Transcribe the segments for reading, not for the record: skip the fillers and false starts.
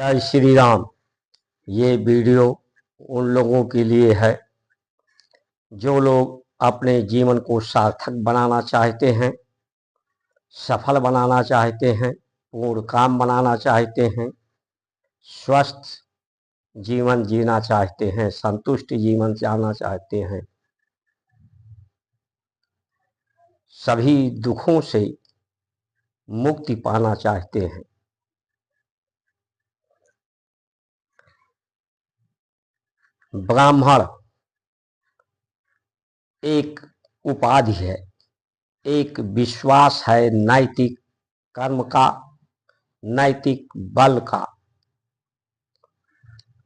जय श्री राम। ये वीडियो उन लोगों के लिए है जो लोग अपने जीवन को सार्थक बनाना चाहते हैं, सफल बनाना चाहते हैं, पूर्ण काम बनाना चाहते हैं, स्वस्थ जीवन जीना चाहते हैं, संतुष्ट जीवन जाना चाहते हैं, सभी दुखों से मुक्ति पाना चाहते हैं। ब्राह्मण एक उपाधि है, एक विश्वास है नैतिक कर्म का, नैतिक बल का।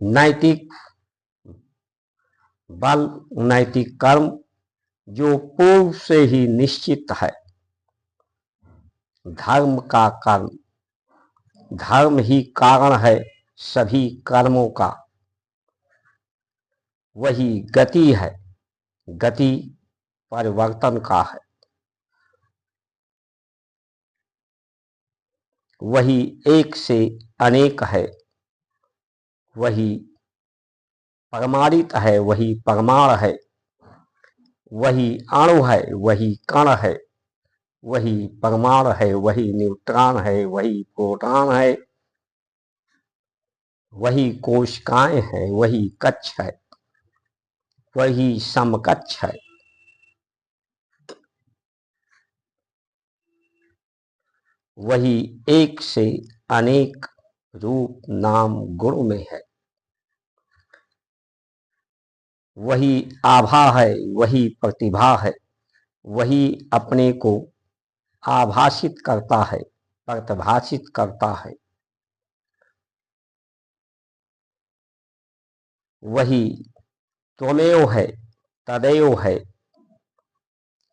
नैतिक बल, नैतिक कर्म जो पूर्व से ही निश्चित है। धर्म का कर्म, धर्म ही कारण है सभी कर्मों का। वही गति है, गति परिवर्तन का है। वही एक से अनेक है, वही परमाणित है, वही परमाण है, वही अणु है, वही कण है, वही परमाणु है, वही न्यूट्रॉन है, वही प्रोटॉन है, वही कोशिकाएं है, वही कक्ष है, वही समकक्ष है। वही एक से अनेक रूप नाम गुण में है। वही आभा है, वही प्रतिभा है, वही अपने को आभाषित करता है, प्रतिभाषित करता है। वही त्वमेव है, तदेव है,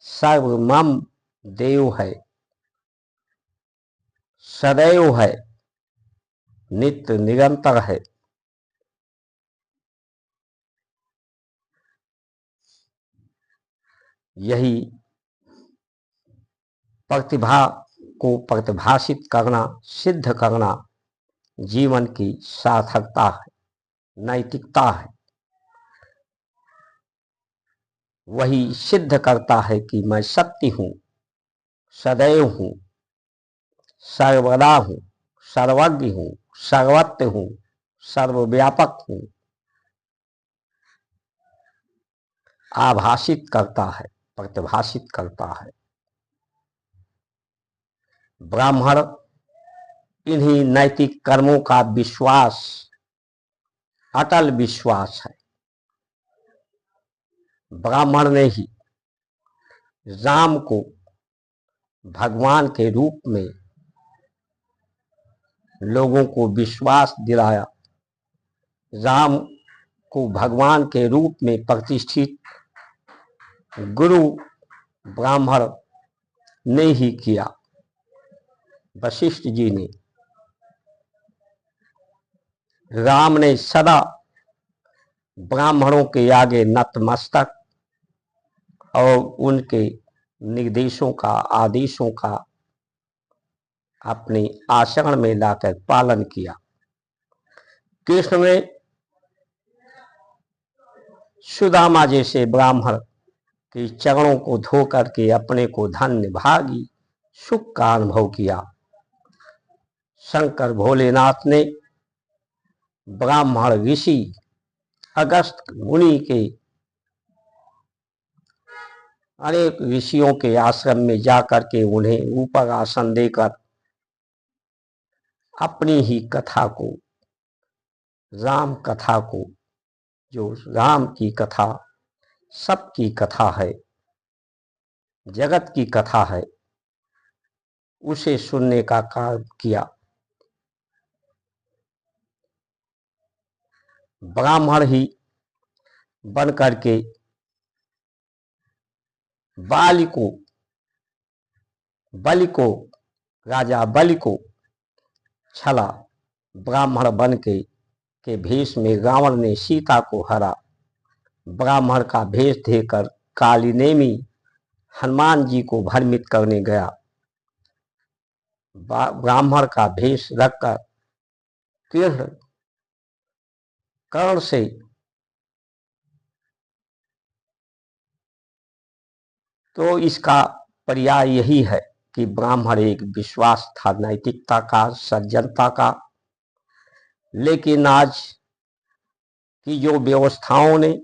सर्वमम देव है, सदैव है, नित्य निरंतर है। यही प्रतिभा को प्रतिभाषित करना, सिद्ध करना जीवन की सार्थकता है, नैतिकता है। वही सिद्ध करता है कि मैं सत्य हूं, सदैव हूं, सर्वदा हूं, सर्वज्ञ हूं, सर्वत्र हूं, सर्वव्यापक हूं। आभाषित करता है, प्रतिभाषित करता है। ब्राह्मण इन्हीं नैतिक कर्मों का विश्वास, अटल विश्वास है। ब्राह्मण ने ही राम को भगवान के रूप में लोगों को विश्वास दिलाया। राम को भगवान के रूप में प्रतिष्ठित गुरु ब्राह्मण ने ही किया। वशिष्ठ जी ने, राम ने सदा ब्राह्मणों के आगे नतमस्तक और उनके निर्देशों का, आदेशों का अपने आचरण में लाकर पालन किया। कृष्ण ने सुदामा जैसे ब्राह्मण के चरणों को धो करके अपने को धन्य भागी सुख का अनुभव किया। शंकर भोलेनाथ ने ब्राह्मण ऋषि अगस्त मुनि के, अनेक ऋषियों के आश्रम में जाकर के उन्हें ऊपर आसन देकर अपनी ही कथा को, राम कथा को, जो राम की कथा सबकी कथा है, जगत की कथा है, उसे सुनने का कार्य किया। ब्राह्मण ही बन करके बलि को, राजा बलि को छला। ब्राह्मण बन के भेष में रावण ने सीता को हरा। ब्राह्मण का भेष देकर कालिनेमी हनुमान जी को भ्रमित करने गया। ब्राह्मण का भेष रखकर तीर्ण कर्ण से तो इसका पर्याय यही है कि ब्राह्मण एक विश्वास था नैतिकता का, सज्जनता का। लेकिन आज की जो व्यवस्थाओं ने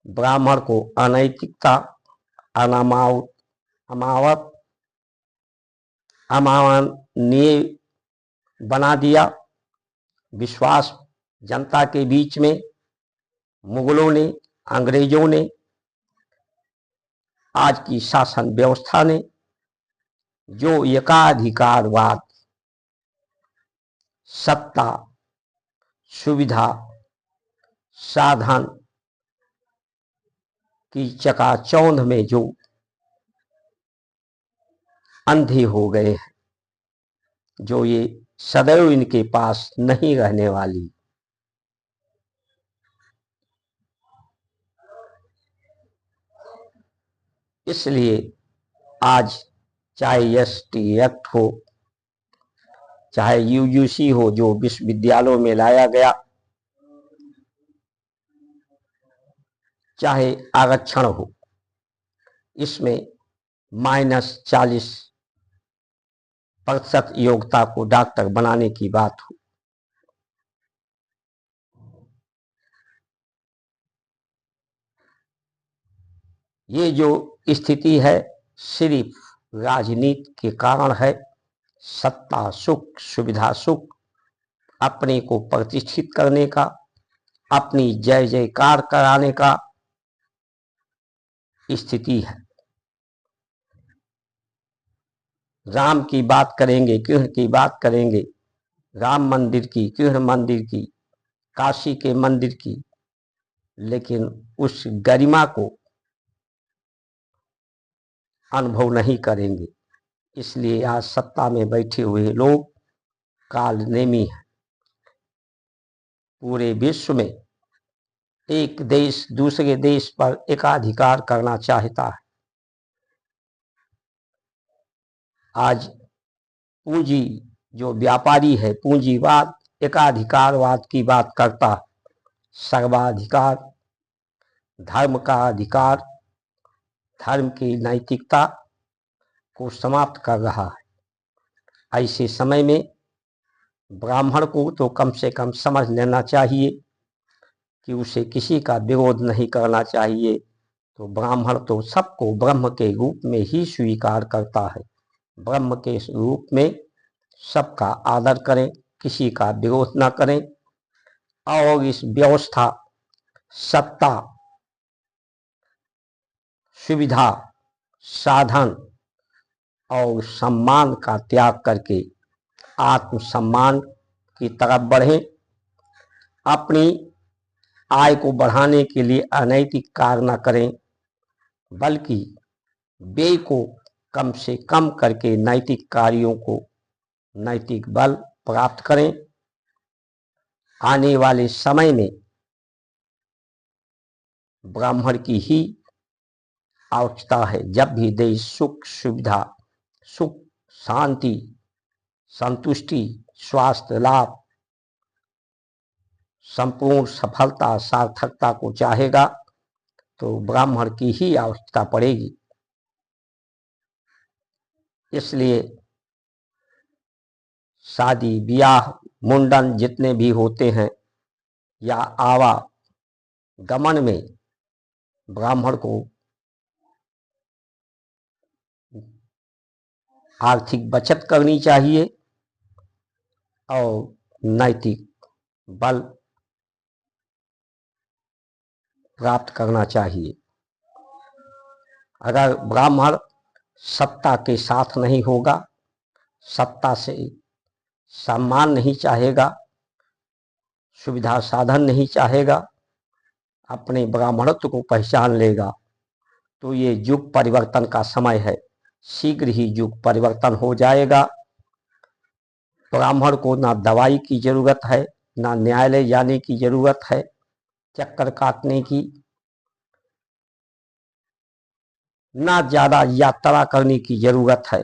ब्राह्मण को अनैतिकता, अनामावत, अमावत, अमाननीय बना दिया। विश्वास जनता के बीच में मुगलों ने, अंग्रेजों ने, आज की शासन व्यवस्था ने जो एकाधिकारवाद, सत्ता, सुविधा, साधन की चकाचौंध में जो अंधे हो गए हैं, जो ये सदैव इनके पास नहीं रहने वाली। इसलिए आज चाहे एसटी एक्ट हो, चाहे यूजीसी हो जो विश्वविद्यालयों में लाया गया, चाहे आरक्षण हो, इसमें -40% योग्यता को डॉक्टर बनाने की बात हो। ये जो स्थिति है सिर्फ राजनीति के कारण है। सत्ता सुख, सुविधा सुख, अपने को प्रतिष्ठित करने का, अपनी जय जयकार कराने का स्थिति है। राम की बात करेंगे, कृष्ण की बात करेंगे, राम मंदिर की, कृष्ण मंदिर की, काशी के मंदिर की, लेकिन उस गरिमा को अनुभव नहीं करेंगे। इसलिए आज सत्ता में बैठे हुए लोग कालनेमी हैं। पूरे विश्व में एक देश दूसरे देश पर एकाधिकार करना चाहता है। आज पूंजी जो व्यापारी है, पूंजीवाद, एकाधिकारवाद की बात करता है। सर्वाधिकार, धर्म का अधिकार, धर्म की नैतिकता को समाप्त कर रहा है। ऐसे समय में ब्राह्मण को तो कम से कम समझ लेना चाहिए कि उसे किसी का विरोध नहीं करना चाहिए। तो ब्राह्मण तो सबको ब्रह्म के रूप में ही स्वीकार करता है। ब्रह्म के रूप में सबका आदर करें, किसी का विरोध न करें, और इस व्यवस्था, सत्ता, सुविधा, साधन और सम्मान का त्याग करके आत्मसम्मान की तरफ बढ़ें। अपनी आय को बढ़ाने के लिए अनैतिक कार्य न करें, बल्कि व्यय को कम से कम करके नैतिक कार्यों को नैतिक बल प्राप्त करें। आने वाले समय में ब्राह्मण की ही आवश्यकता है। जब भी देश सुख, सुविधा, सुख, शांति, संतुष्टि, स्वास्थ्य लाभ, संपूर्ण सफलता, सार्थकता को चाहेगा तो ब्राह्मण की ही आवश्यकता पड़ेगी। इसलिए शादी, ब्याह, मुंडन जितने भी होते हैं या आवागमन में ब्राह्मण को आर्थिक बचत करनी चाहिए और नैतिक बल प्राप्त करना चाहिए। अगर ब्राह्मण सत्ता के साथ नहीं होगा, सत्ता से सम्मान नहीं चाहेगा, सुविधा साधन नहीं चाहेगा, अपने ब्राह्मणत्व को पहचान लेगा, तो ये युग परिवर्तन का समय है। शीघ्र ही युग परिवर्तन हो जाएगा। ब्राह्मण को ना दवाई की जरूरत है, ना न्यायालय जाने की जरूरत है, चक्कर काटने की, ना ज्यादा यात्रा करने की जरूरत है।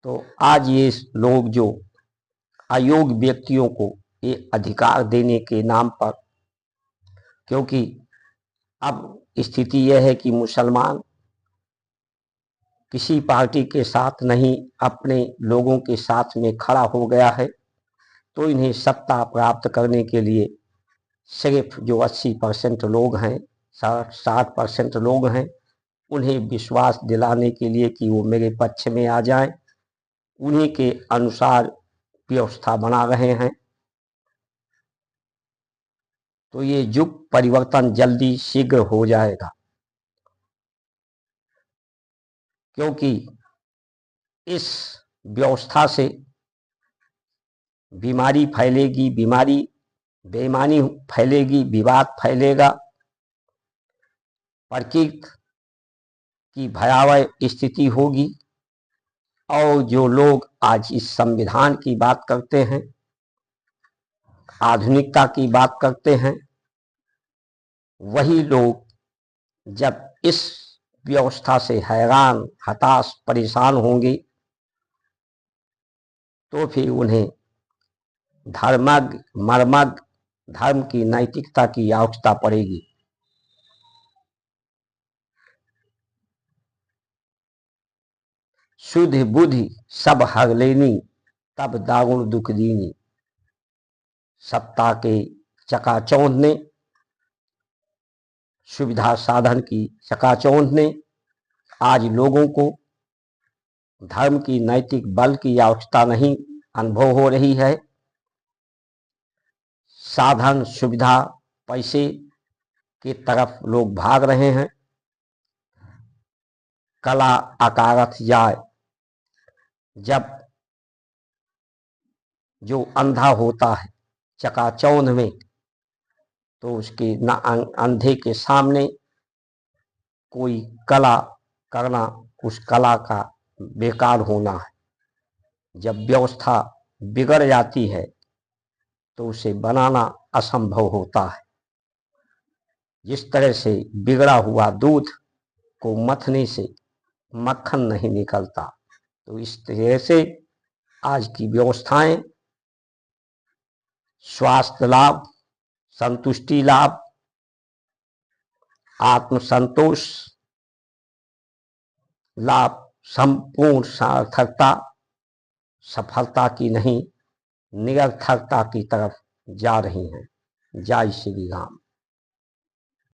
तो आज ये लोग जो अयोग्य व्यक्तियों को ये अधिकार देने के नाम पर, क्योंकि अब स्थिति यह है कि मुसलमान किसी पार्टी के साथ नहीं, अपने लोगों के साथ में खड़ा हो गया है, तो इन्हें सत्ता प्राप्त करने के लिए सिर्फ जो 80% लोग हैं, 60% लोग हैं, उन्हें विश्वास दिलाने के लिए कि वो मेरे पक्ष में आ जाएं, उन्हीं के अनुसार व्यवस्था बना रहे हैं। तो ये युग परिवर्तन जल्दी शीघ्र हो जाएगा, क्योंकि इस व्यवस्था से बीमारी फैलेगी, बेईमानी फैलेगी, विवाद फैलेगा, प्रकृति की भयावह स्थिति होगी। और जो लोग आज इस संविधान की बात करते हैं, आधुनिकता की बात करते हैं, वही लोग जब इस व्यवस्था से हैरान, हताश, परेशान होंगे, तो फिर उन्हें धर्मज्ञ, मर्मज्ञ, धर्म की नैतिकता की आवश्यकता पड़ेगी। शुद्ध बुद्धि सब हर लेनी, तब दारुण दुख दीनी। सत्ता के चकाचौंध ने, सुविधा साधन की चकाचौंध ने आज लोगों को धर्म की नैतिक बल की आवश्यकता नहीं अनुभव हो रही है। साधन, सुविधा, पैसे की तरफ लोग भाग रहे हैं। कला अकारथ जाए, जब जो अंधा होता है चकाचौंध में, तो उसके न अंधे के सामने कोई कला करना उस कला का बेकार होना है। जब व्यवस्था बिगड़ जाती है तो उसे बनाना असंभव होता है। जिस तरह से बिगड़ा हुआ दूध को मथने से मक्खन नहीं निकलता, तो इस तरह से आज की व्यवस्थाएं स्वास्थ्य लाभ, संतुष्टि लाभ, आत्मसंतोष लाभ, संपूर्ण सार्थकता, सफलता की नहीं, निरर्थकता की तरफ जा रही हैं। जय श्री राम।